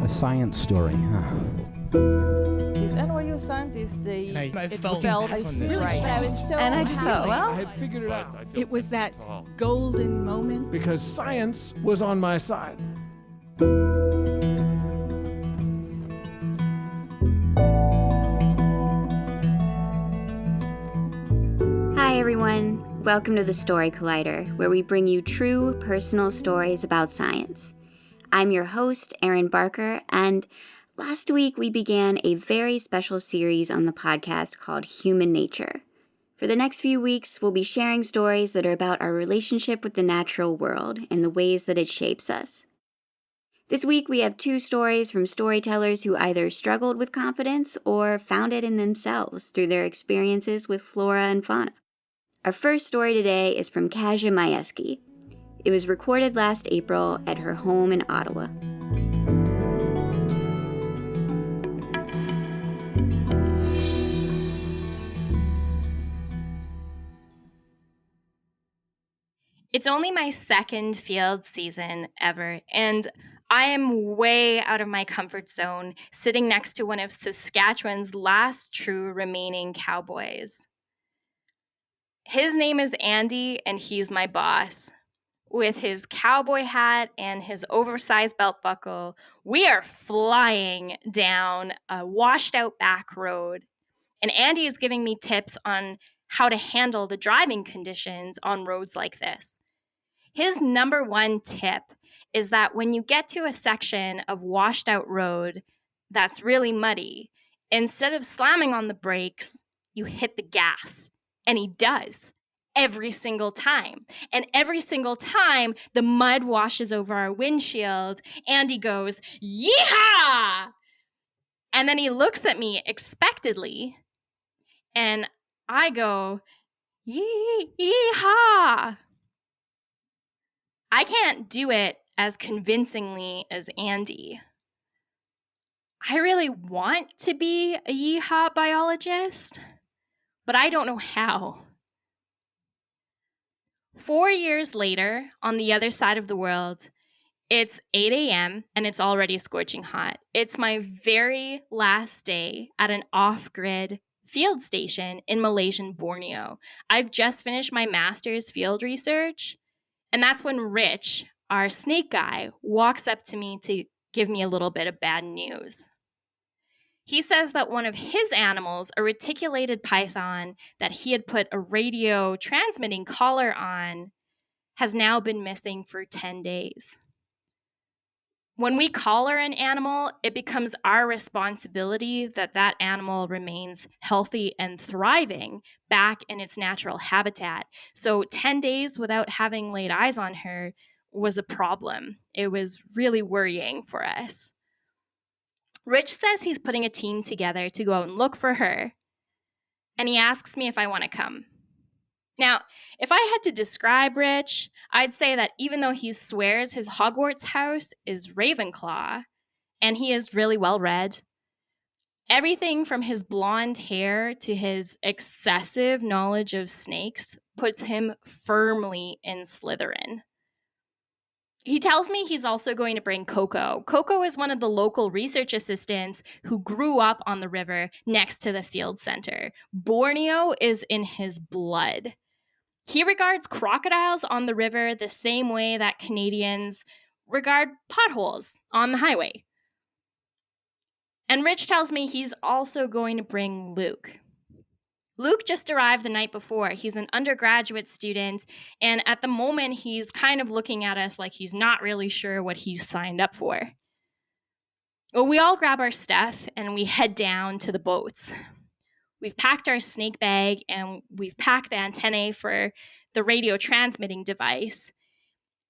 A science story, huh? These NYU scientists, I felt right. But I was so And I just thought, well, I had figured it out It was that golden moment. because science was on my side. Hi everyone, welcome to the Story Collider, where we bring you true personal stories about science. I'm your host, Erin Barker, and last week we began a very special series on the podcast called Human Nature. For the next few weeks, we'll be sharing stories that are about our relationship with the natural world and the ways that it shapes us. This week we have two stories from storytellers who either struggled with confidence or found it in themselves through their experiences with flora and fauna. Our first story today is from Kasia Majewski. It was recorded last April at her home in Ottawa. it's only my second field season ever, and I am way out of my comfort zone sitting next to one of Saskatchewan's last true remaining cowboys. His name is Andy, and he's my boss. With his cowboy hat and his oversized belt buckle, we are flying down a washed-out back road. And Andy is giving me tips on how to handle the driving conditions on roads like this. His number one tip is that when you get to a section of washed-out road that's really muddy, instead of slamming on the brakes, you hit the gas. And he does. Every single time. And every single time the mud washes over our windshield, Andy goes, "Yeehaw!" And then he looks at me expectantly, and I go, "Yeehaw!" I can't do it as convincingly as Andy. I really want to be a yeehaw biologist, but I don't know how. 4 years later, on the other side of the world, it's 8 a.m. and it's already scorching hot. It's my very last day at an off-grid field station in Malaysian Borneo. I've just finished my master's field research, and that's when Rich, our snake guy, walks up to me to give me a little bit of bad news. He says that one of his animals, a reticulated python that he had put a radio transmitting collar on, has now been missing for 10 days. When we collar an animal, it becomes our responsibility that that animal remains healthy and thriving back in its natural habitat. So 10 days without having laid eyes on her was a problem. It was really worrying for us. Rich says he's putting a team together to go out and look for her, and he asks me if I want to come. Now, if I had to describe Rich, I'd say that even though he swears his Hogwarts house is Ravenclaw, and he is really well read, everything from his blonde hair to his excessive knowledge of snakes puts him firmly in Slytherin. He tells me he's also going to bring Coco. Coco is one of the local research assistants who grew up on the river next to the field center. Borneo is in his blood. He regards crocodiles on the river the same way that Canadians regard potholes on the highway. And Rich tells me he's also going to bring Luke. Luke just arrived the night before. He's an undergraduate student, and at the moment, he's kind of looking at us like he's not really sure what he's signed up for. Well, we all grab our stuff, and we head down to the boats. We've packed our snake bag, and we've packed the antennae for the radio transmitting device,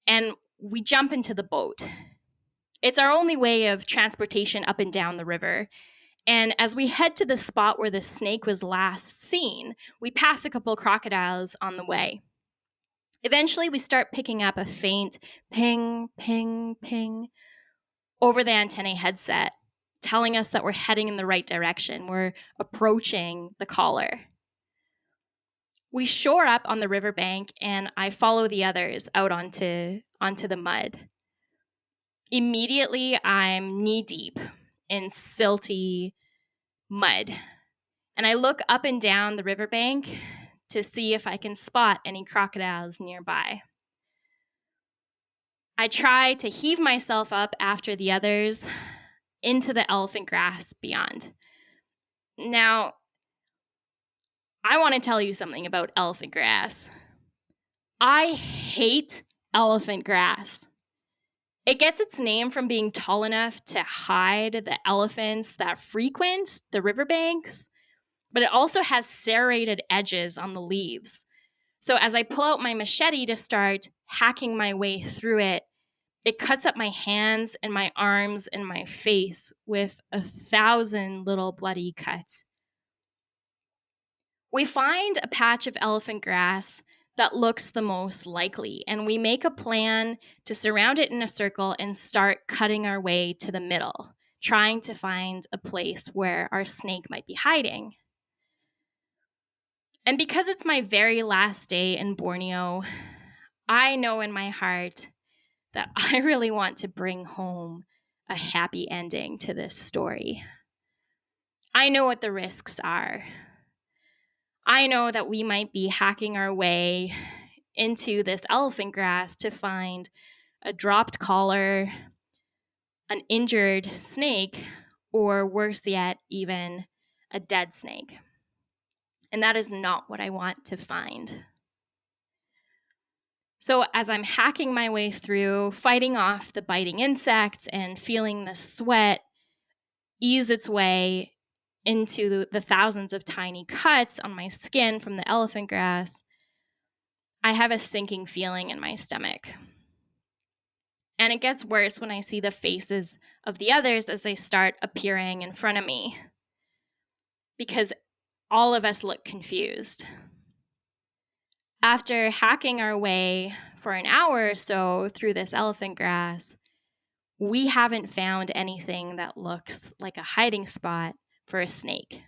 and we jump into the boat. It's our only way of transportation up and down the river. And as we head to the spot where the snake was last seen, we pass a couple crocodiles on the way. Eventually, we start picking up a faint ping, ping, ping over the antennae headset, telling us that we're heading in the right direction. We're approaching the collar. We shore up on the riverbank, and I follow the others out onto the mud. Immediately, I'm knee deep in silty mud. And I look up and down the riverbank to see if I can spot any crocodiles nearby. I try to heave myself up after the others into the elephant grass beyond. Now, I want to tell you something about elephant grass. I hate elephant grass. It gets its name from being tall enough to hide the elephants that frequent the riverbanks, but it also has serrated edges on the leaves. So as I pull out my machete to start hacking my way through it, it cuts up my hands and my arms and my face with 1,000 little bloody cuts. We find a patch of elephant grass that looks the most likely, and we make a plan to surround it in a circle and start cutting our way to the middle, trying to find a place where our snake might be hiding. And because it's my very last day in Borneo, I know in my heart that I really want to bring home a happy ending to this story. I know what the risks are. I know that we might be hacking our way into this elephant grass to find a dropped collar, an injured snake, or worse yet, even a dead snake. And that is not what I want to find. So as I'm hacking my way through, fighting off the biting insects and feeling the sweat ease its way into the thousands of tiny cuts on my skin from the elephant grass, I have a sinking feeling in my stomach. And it gets worse when I see the faces of the others as they start appearing in front of me, because all of us look confused. After hacking our way for an hour or so through this elephant grass, we haven't found anything that looks like a hiding spot for a snake.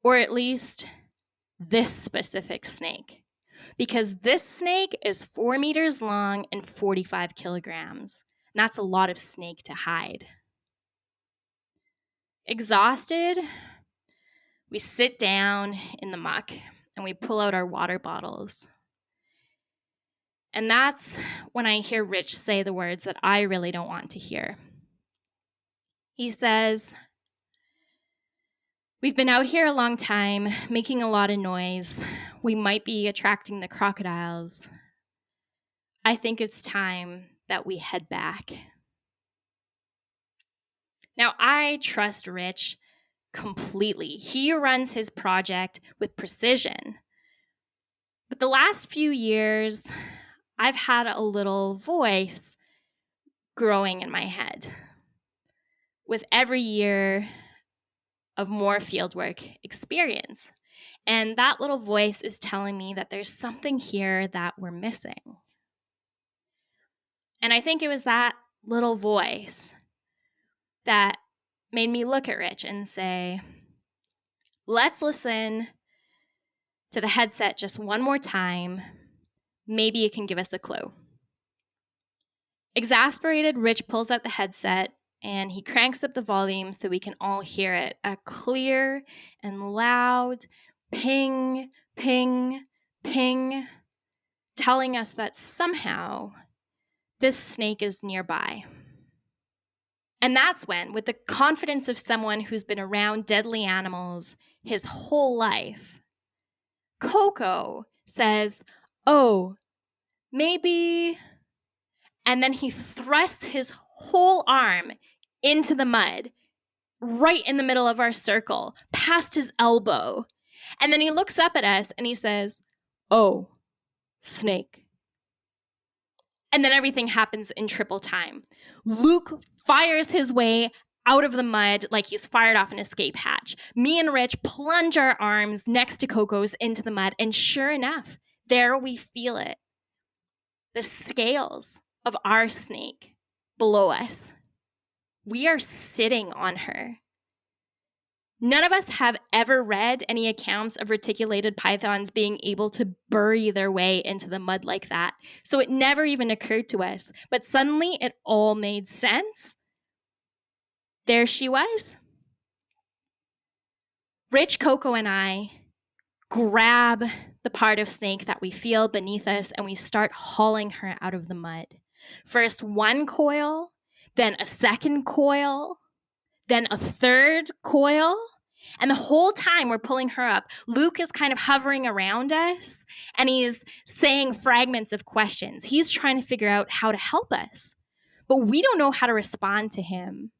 Or at least this specific snake. Because this snake is 4 meters long and 45 kilograms. And that's a lot of snake to hide. Exhausted, we sit down in the muck and we pull out our water bottles. And that's when I hear Rich say the words that I really don't want to hear. He says, "We've been out here a long time, making a lot of noise. We might be attracting the crocodiles. I think it's time that we head back." Now, I trust Rich completely. He runs his project with precision. But the last few years, I've had a little voice growing in my head. With every year of more fieldwork experience. And that little voice is telling me that there's something here that we're missing. And I think it was that little voice that made me look at Rich and say, let's listen to the headset just one more time. Maybe it can give us a clue. Exasperated, Rich pulls out the headset and he cranks up the volume so we can all hear it. A clear and loud ping, ping, ping, telling us that somehow this snake is nearby. And that's when, with the confidence of someone who's been around deadly animals his whole life, Coco says, "Oh, maybe..." And then he thrusts his whole arm into the mud, right in the middle of our circle, past his elbow. And then he looks up at us and he says, "Oh, snake." And then everything happens in triple time. Luke fires his way out of the mud like he's fired off an escape hatch. Me and Rich plunge our arms next to Coco's into the mud, and sure enough, there we feel it. The scales of our snake below us. We are sitting on her. None of us have ever read any accounts of reticulated pythons being able to bury their way into the mud like that. So it never even occurred to us. But suddenly it all made sense. There she was. Rich, Coco, and I grab the part of snake that we feel beneath us and we start hauling her out of the mud. First one coil, then a second coil, then a third coil. And the whole time we're pulling her up, Luke is kind of hovering around us and he's saying fragments of questions. He's trying to figure out how to help us, but we don't know how to respond to him.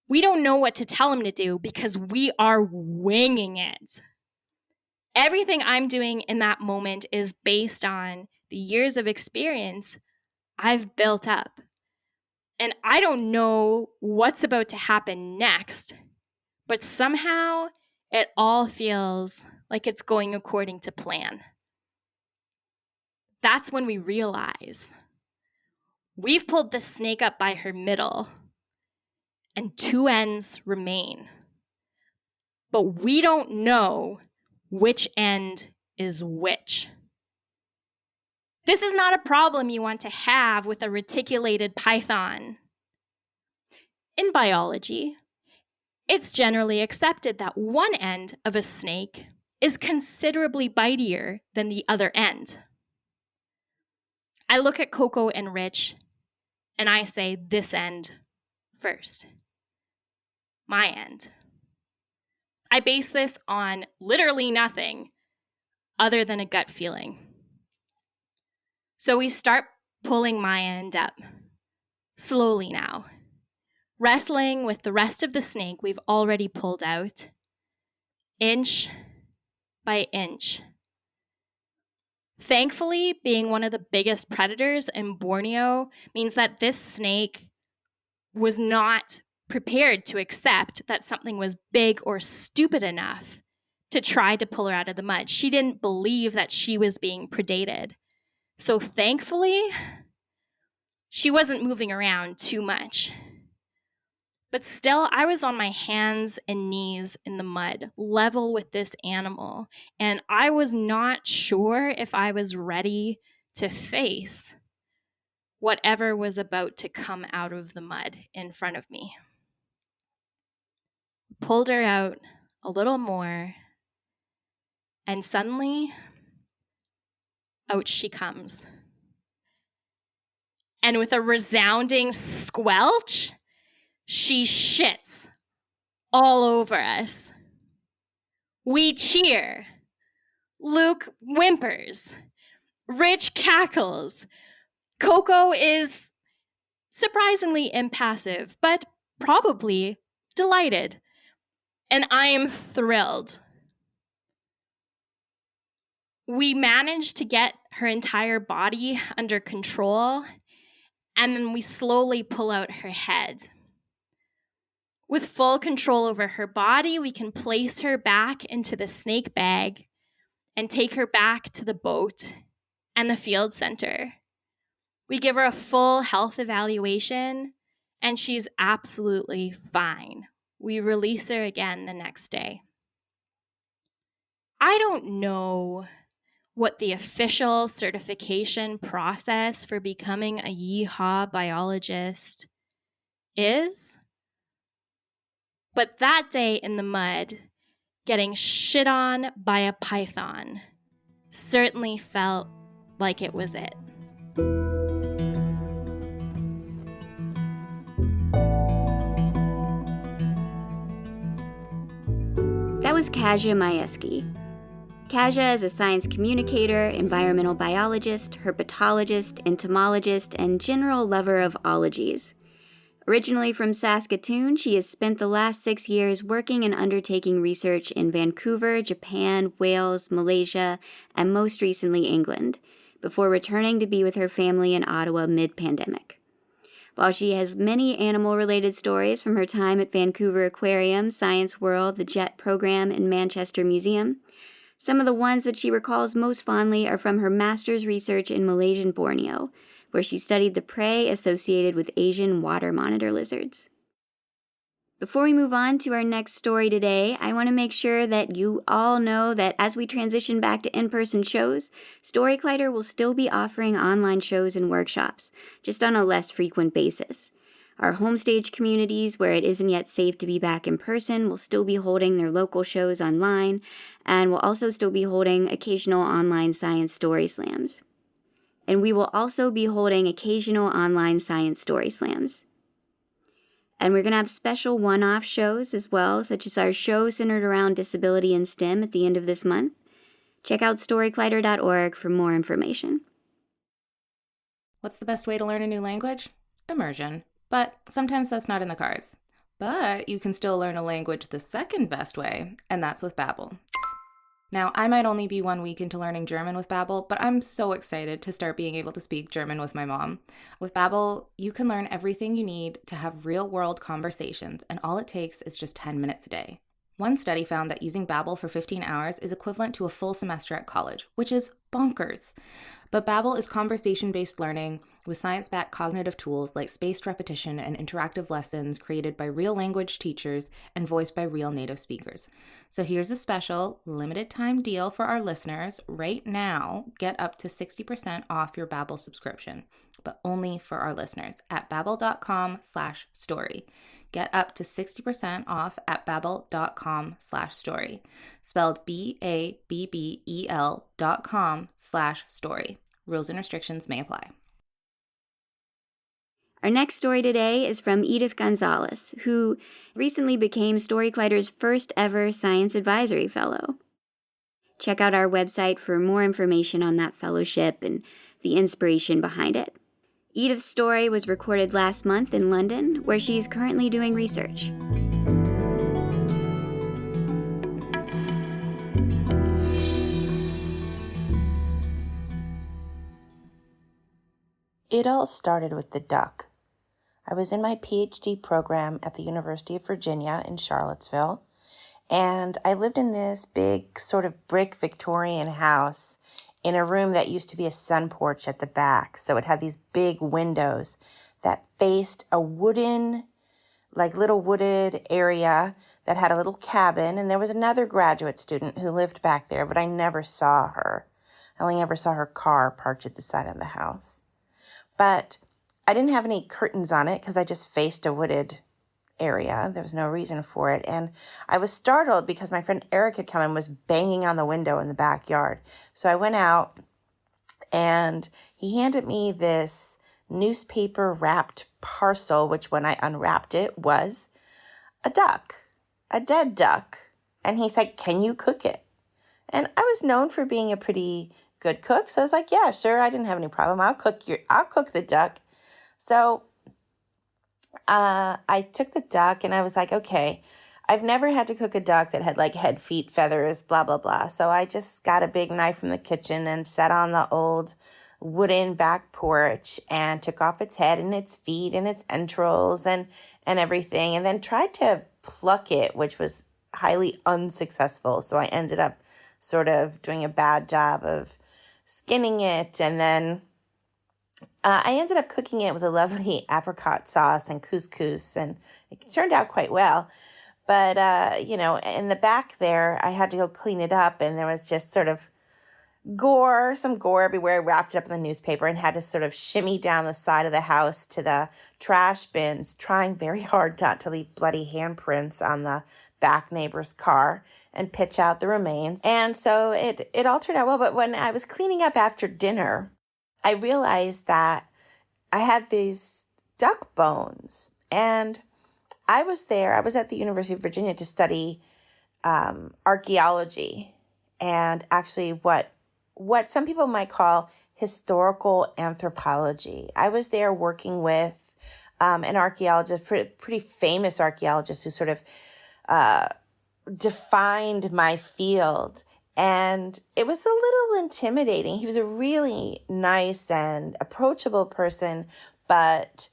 We don't know what to tell him to do because we are winging it. Everything I'm doing in that moment is based on the years of experience I've built up. And I don't know what's about to happen next, but somehow it all feels like it's going according to plan. That's when we realize we've pulled the snake up by her middle and two ends remain. But we don't know which end is which. This is not a problem you want to have with a reticulated python. In biology, it's generally accepted that one end of a snake is considerably bitier than the other end. I look at Coco and Rich, and I say this end first. My end. I base this on literally nothing other than a gut feeling. So we start pulling my end up, slowly now, wrestling with the rest of the snake we've already pulled out, inch by inch. Thankfully, being one of the biggest predators in Borneo means that this snake was not prepared to accept that something was big or stupid enough to try to pull her out of the mud. She didn't believe that she was being predated. So thankfully, she wasn't moving around too much. But still, I was on my hands and knees in the mud, level with this animal, and I was not sure if I was ready to face whatever was about to come out of the mud in front of me. Pulled her out a little more, and suddenly, out she comes. And with a resounding squelch, she shits all over us. We cheer. Luke whimpers. Rich cackles. Coco is surprisingly impassive, but probably delighted. And I am thrilled. We managed to get her entire body under control, and then we slowly pull out her head. With full control over her body, we can place her back into the snake bag and take her back to the boat and the field center. We give her a full health evaluation, and she's absolutely fine. We release her again the next day. I don't know what the official certification process for becoming a yeehaw biologist is, but that day in the mud, getting shit on by a python certainly felt like it was it. That was Kasia Majewski. Kasia is a science communicator, environmental biologist, herpetologist, entomologist, and general lover of ologies. Originally from Saskatoon, she has spent the last 6 years working and undertaking research in Vancouver, Japan, Wales, Malaysia, and most recently England, before returning to be with her family in Ottawa mid-pandemic. While she has many animal-related stories from her time at Vancouver Aquarium, Science World, the JET program, and Manchester Museum, some of the ones that she recalls most fondly are from her master's research in Malaysian Borneo, where she studied the prey associated with Asian water monitor lizards. Before we move on to our next story today, I want to make sure that you all know that as we transition back to in-person shows, Story Collider will still be offering online shows and workshops, just on a less frequent basis. Our homestage communities, where it isn't yet safe to be back in person, will still be holding their local shows online, and will also still be holding occasional online science story slams. And we will also be holding occasional online science story slams. And we're going to have special one-off shows as well, such as our show centered around disability and STEM at the end of this month. Check out storycollider.org for more information. What's the best way to learn a new language? Immersion. But sometimes that's not in the cards. But you can still learn a language the second best way, and that's with Babbel. Now, I might only be 1 week into learning German with Babbel, but I'm so excited to start being able to speak German with my mom. With Babbel, you can learn everything you need to have real-world conversations, and all it takes is just 10 minutes a day. One study found that using Babbel for 15 hours is equivalent to a full semester at college, which is bonkers. But Babbel is conversation-based learning with science-backed cognitive tools like spaced repetition and interactive lessons created by real language teachers and voiced by real native speakers. So here's a special limited-time deal for our listeners. Right now, get up to 60% off your Babbel subscription, but only for our listeners at babbel.com/story. Get up to 60% off at babbel.com/story. Spelled BABBEL.com/story. Rules and restrictions may apply. Our next story today is from Edith Gonzalez, who recently became Story Collider's first ever Science Advisory Fellow. Check out our website for more information on that fellowship and the inspiration behind it. Edith's story was recorded last month in London, where she's currently doing research. It all started with the duck. I was in my PhD program at the University of Virginia in Charlottesville, and I lived in this big sort of brick Victorian house in a room that used to be a sun porch at the back. So it had these big windows that faced a wooden, like little wooded area that had a little cabin, and there was another graduate student who lived back there, but I never saw her. I only ever saw her car parked at the side of the house. But I didn't have any curtains on it because I just faced a wooded area. There was no reason for it. And I was startled because my friend Eric had come and was banging on the window in the backyard. So I went out and he handed me this newspaper wrapped parcel, which when I unwrapped it was a duck, a dead duck. And he's like, "Can you cook it?" And I was known for being a pretty good cook. So I was like, "Yeah, sure. I didn't have any problem. I'll cook the duck." So I took the duck and I was like, okay, I've never had to cook a duck that had like head, feet, feathers, blah, blah, blah. So I just got a big knife from the kitchen and sat on the old wooden back porch and took off its head and its feet and its entrails and everything, and then tried to pluck it, which was highly unsuccessful. So I ended up sort of doing a bad job of skinning it, and then I ended up cooking it with a lovely apricot sauce and couscous, and it turned out quite well. But, in the back there, I had to go clean it up, and there was just sort of some gore everywhere. I wrapped it up in the newspaper and had to sort of shimmy down the side of the house to the trash bins, trying very hard not to leave bloody handprints on the back neighbor's car, and pitch out the remains. And so it all turned out well. But when I was cleaning up after dinner, I realized that I had these duck bones. And I was at the University of Virginia to study archeology, and actually what some people might call historical anthropology. I was there working with an archaeologist, pretty famous archaeologist, who sort of defined my field. And it was a little intimidating. He was a really nice and approachable person, but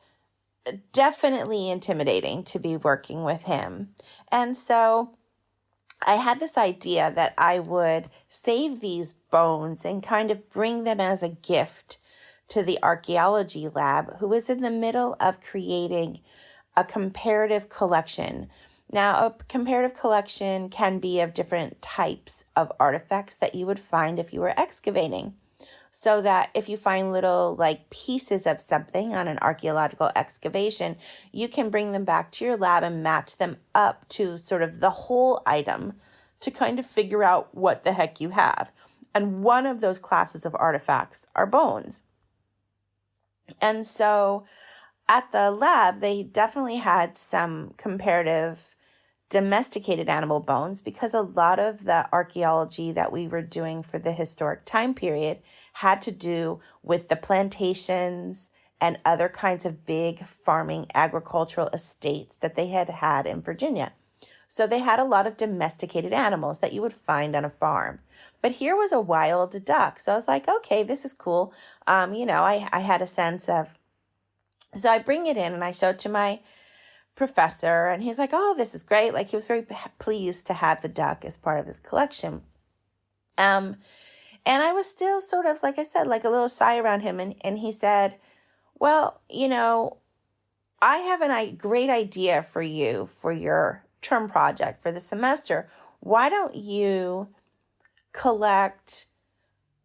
definitely intimidating to be working with him. And so I had this idea that I would save these bones and kind of bring them as a gift to the archaeology lab, who was in the middle of creating a comparative collection. Now, a comparative collection can be of different types of artifacts that you would find if you were excavating. So that if you find little like pieces of something on an archaeological excavation, you can bring them back to your lab and match them up to sort of the whole item to kind of figure out what the heck you have. And one of those classes of artifacts are bones. And so at the lab, they definitely had some comparative domesticated animal bones because a lot of the archaeology that we were doing for the historic time period had to do with the plantations and other kinds of big farming agricultural estates that they had had in Virginia. So they had a lot of domesticated animals that you would find on a farm. But here was a wild duck. So I was like, okay, this is cool. I had a sense of, so I bring it in and I show it to my professor, and he's like, oh, this is great. Like, he was very pleased to have the duck as part of his collection. And I was still sort of, like I said, like a little shy around him. And he said, well, I have a great idea for you for your term project for the semester. Why don't you collect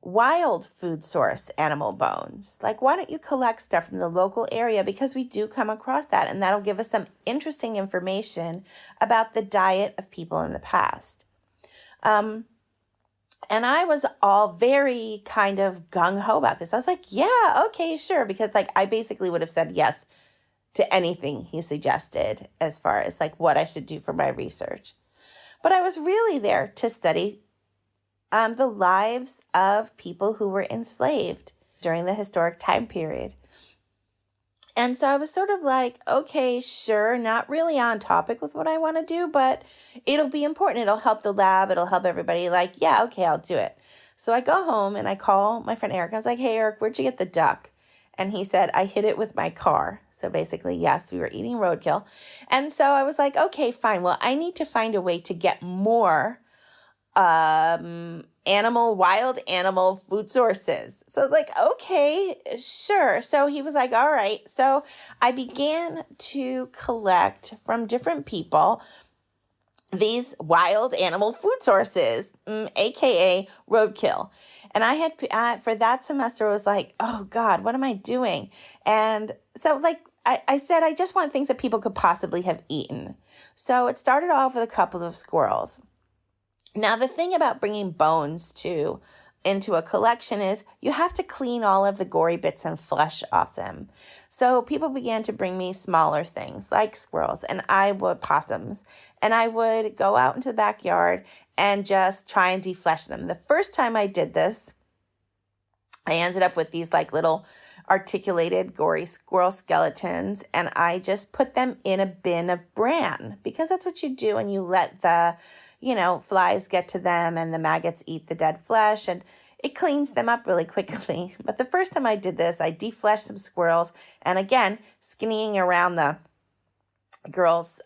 wild food source animal bones? Like, why don't you collect stuff from the local area? Because we do come across that, and that'll give us some interesting information about the diet of people in the past. And I was all very kind of gung-ho about this. I was like, yeah, okay, sure. Because like I basically would have said yes to anything he suggested as far as like what I should do for my research. But I was really there to study the lives of people who were enslaved during the historic time period. And so I was sort of like, okay, sure, not really on topic with what I want to do, but it'll be important. It'll help the lab. It'll help everybody. Like, yeah, okay, I'll do it. So I go home and I call my friend Eric. I was like, hey, Eric, where'd you get the duck? And he said, I hit it with my car. So basically, yes, we were eating roadkill. And so I was like, okay, fine. Well, I need to find a way to get more wild animal food sources. So I was like, okay, sure. So he was like, all right. So I began to collect from different people these wild animal food sources, aka roadkill. And I had, for that semester, I was like, oh God, what am I doing? And so like, I said, I just want things that people could possibly have eaten. So it started off with a couple of squirrels. Now, the thing about bringing bones into a collection is you have to clean all of the gory bits and flesh off them. So people began to bring me smaller things like squirrels and possums. And I would go out into the backyard and just try and deflesh them. The first time I did this, I ended up with these like little articulated gory squirrel skeletons, and I just put them in a bin of bran because that's what you do, and you let the flies get to them and the maggots eat the dead flesh, and it cleans them up really quickly. But the first time I did this, I defleshed some squirrels, and again, skinnying around the girl's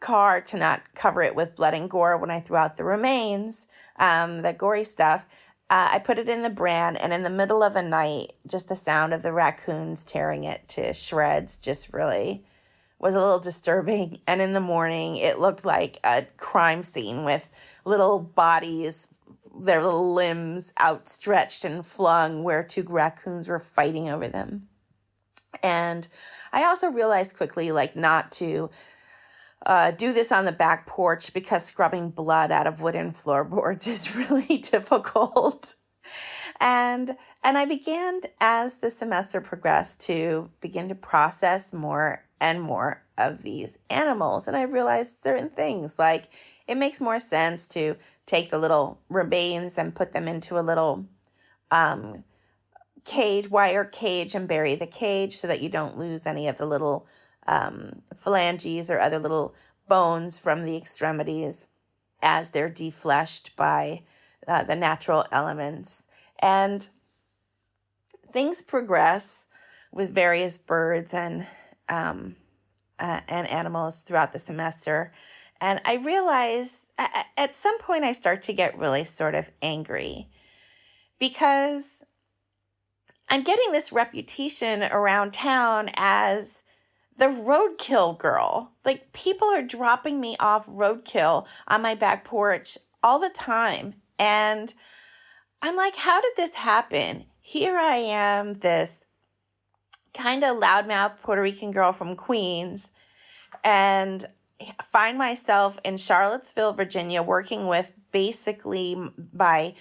car to not cover it with blood and gore when I threw out the remains, the gory stuff. I put it in the bran, and in the middle of the night, just the sound of the raccoons tearing it to shreds just really was a little disturbing. And in the morning, it looked like a crime scene with little bodies, their little limbs outstretched and flung where two raccoons were fighting over them. And I also realized quickly, like, not to do this on the back porch because scrubbing blood out of wooden floorboards is really difficult. And I began, as the semester progressed, to begin to process more and more of these animals. And I realized certain things, like it makes more sense to take the little remains and put them into a little wire cage, and bury the cage so that you don't lose any of the little phalanges or other little bones from the extremities as they're defleshed by the natural elements. And things progress with various birds and animals throughout the semester. And I realized at some point I start to get really sort of angry because I'm getting this reputation around town as the roadkill girl. Like, people are dropping me off roadkill on my back porch all the time. And I'm like, how did this happen? Here I am, this kind of loudmouth Puerto Rican girl from Queens, and find myself in Charlottesville, Virginia, working with basically my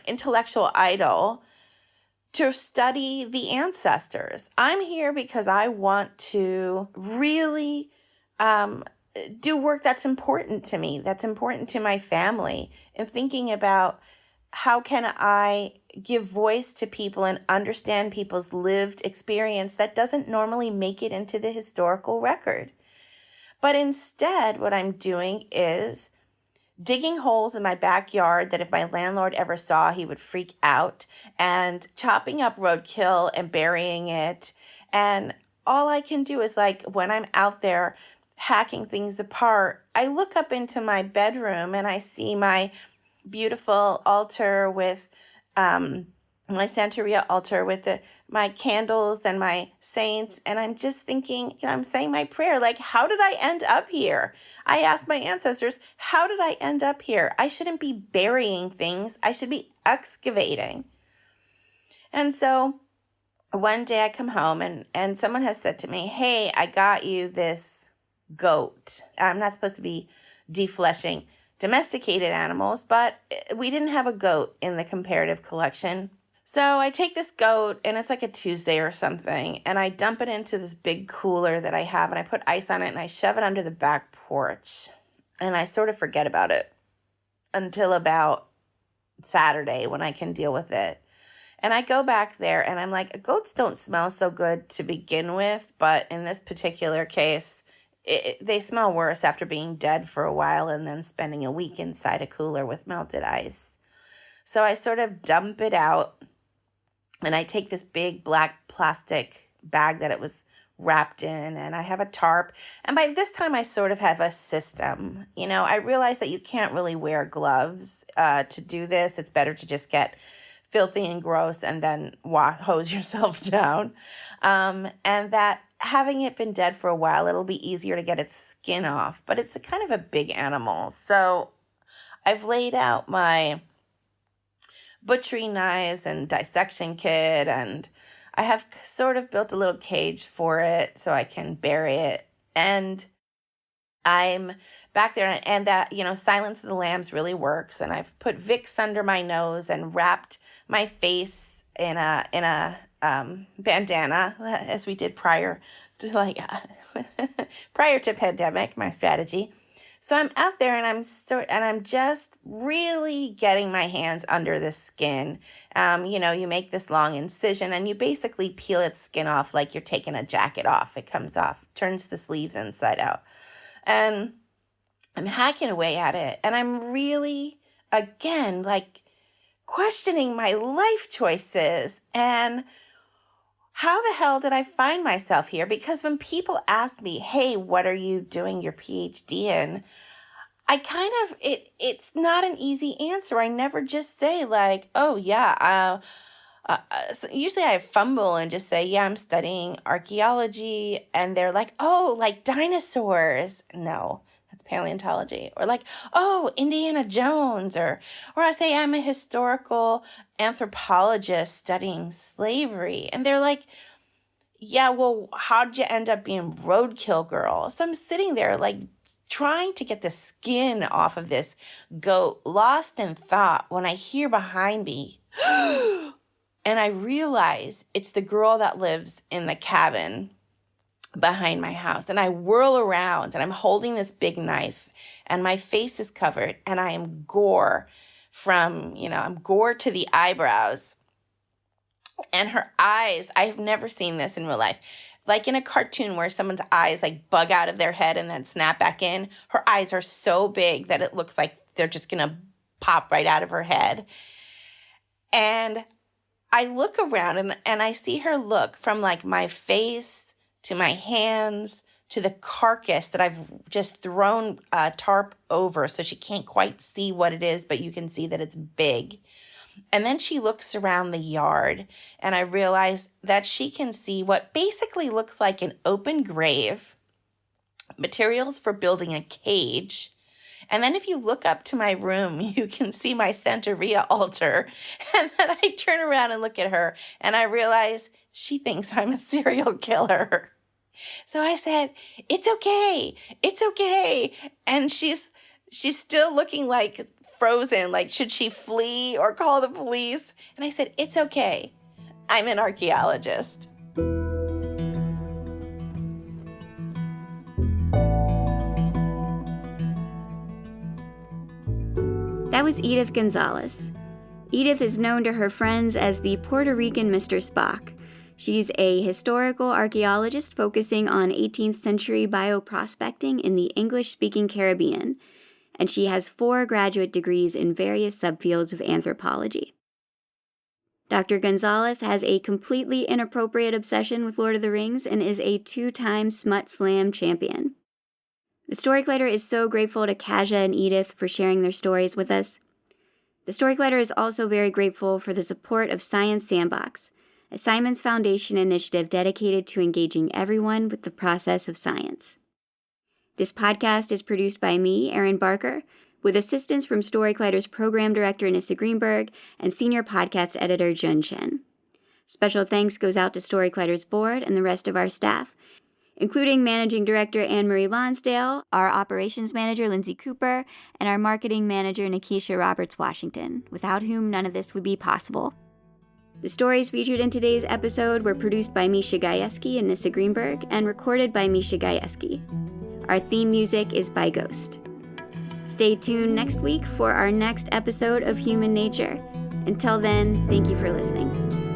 intellectual idol to study the ancestors. I'm here because I want to really do work that's important to me, that's important to my family, and thinking about how can I give voice to people and understand people's lived experience that doesn't normally make it into the historical record. But instead, what I'm doing is digging holes in my backyard that if my landlord ever saw, he would freak out, and chopping up roadkill and burying it. And all I can do is, like, when I'm out there hacking things apart, I look up into my bedroom and I see my beautiful altar with my Santeria altar with my candles and my saints. And I'm just thinking, I'm saying my prayer, like, how did I end up here? I asked my ancestors, how did I end up here? I shouldn't be burying things. I should be excavating. And so one day I come home and someone has said to me, hey, I got you this goat. I'm not supposed to be defleshing domesticated animals, but we didn't have a goat in the comparative collection. So I take this goat, and it's like a Tuesday or something, and I dump it into this big cooler that I have, and I put ice on it, and I shove it under the back porch. And I sort of forget about it until about Saturday when I can deal with it. And I go back there, and I'm like, goats don't smell so good to begin with, but in this particular case, they smell worse after being dead for a while and then spending a week inside a cooler with melted ice. So I sort of dump it out, and I take this big black plastic bag that it was wrapped in, and I have a tarp. And by this time, I sort of have a system. I realize that you can't really wear gloves to do this. It's better to just get filthy and gross and then hose yourself down. And that having it been dead for a while, it'll be easier to get its skin off. But it's a kind of a big animal. So I've laid out my butchery knives and dissection kit, and I have sort of built a little cage for it so I can bury it. And I'm back there, and that, Silence of the Lambs really works. And I've put Vicks under my nose and wrapped my face in a bandana, as we did prior to pandemic, my strategy. So I'm out there, and I'm just really getting my hands under the skin. You make this long incision, and you basically peel its skin off like you're taking a jacket off. It comes off, turns the sleeves inside out. And I'm hacking away at it, and I'm really, again, like, questioning my life choices and how the hell did I find myself here? Because when people ask me, hey, what are you doing your PhD in? I kind of, it's not an easy answer. I never just say like, oh yeah, so usually I fumble and just say, yeah, I'm studying archaeology. And they're like, oh, like dinosaurs. No, that's paleontology. Or like, oh, Indiana Jones. Or I say I'm a historical anthropologist studying slavery. And they're like, yeah, well, how'd you end up being roadkill girl? So I'm sitting there like trying to get the skin off of this goat, lost in thought, when I hear behind me, and I realize it's the girl that lives in the cabin behind my house. And I whirl around, and I'm holding this big knife, and my face is covered, and I am gore I'm gore to the eyebrows. And her eyes, I've never seen this in real life. Like in a cartoon where someone's eyes like bug out of their head and then snap back in. Her eyes are so big that it looks like they're just going to pop right out of her head. And I look around and I see her look from like my face to my hands to the carcass that I've just thrown a tarp over so she can't quite see what it is, but you can see that it's big. And then she looks around the yard, and I realize that she can see what basically looks like an open grave, materials for building a cage. And then if you look up to my room, you can see my Santeria altar. And then I turn around and look at her, and I realize she thinks I'm a serial killer. So I said, it's okay. It's okay. And she's still looking like frozen, like should she flee or call the police? And I said, it's okay. I'm an archaeologist. That was Edith Gonzalez. Edith is known to her friends as the Puerto Rican Mr. Spock. She's a historical archaeologist focusing on 18th century bioprospecting in the English-speaking Caribbean, and she has 4 graduate degrees in various subfields of anthropology. Dr. Gonzalez has a completely inappropriate obsession with Lord of the Rings and is a 2-time Smut Slam champion. The Story Collider is so grateful to Kasia and Edith for sharing their stories with us. The Story Collider is also very grateful for the support of Science Sandbox, a Simons Foundation initiative dedicated to engaging everyone with the process of science. This podcast is produced by me, Erin Barker, with assistance from Story Collider's program director, Nissa Greenberg, and senior podcast editor, Jun Chen. Special thanks goes out to Story Collider's board and the rest of our staff, including Managing Director Anne-Marie Lonsdale, our Operations Manager Lindsay Cooper, and our Marketing Manager Nikisha Roberts-Washington, without whom none of this would be possible. The stories featured in today's episode were produced by Misha Gajewski and Nissa Greenberg and recorded by Misha Gajewski. Our theme music is by Ghost. Stay tuned next week for our next episode of Human Nature. Until then, thank you for listening.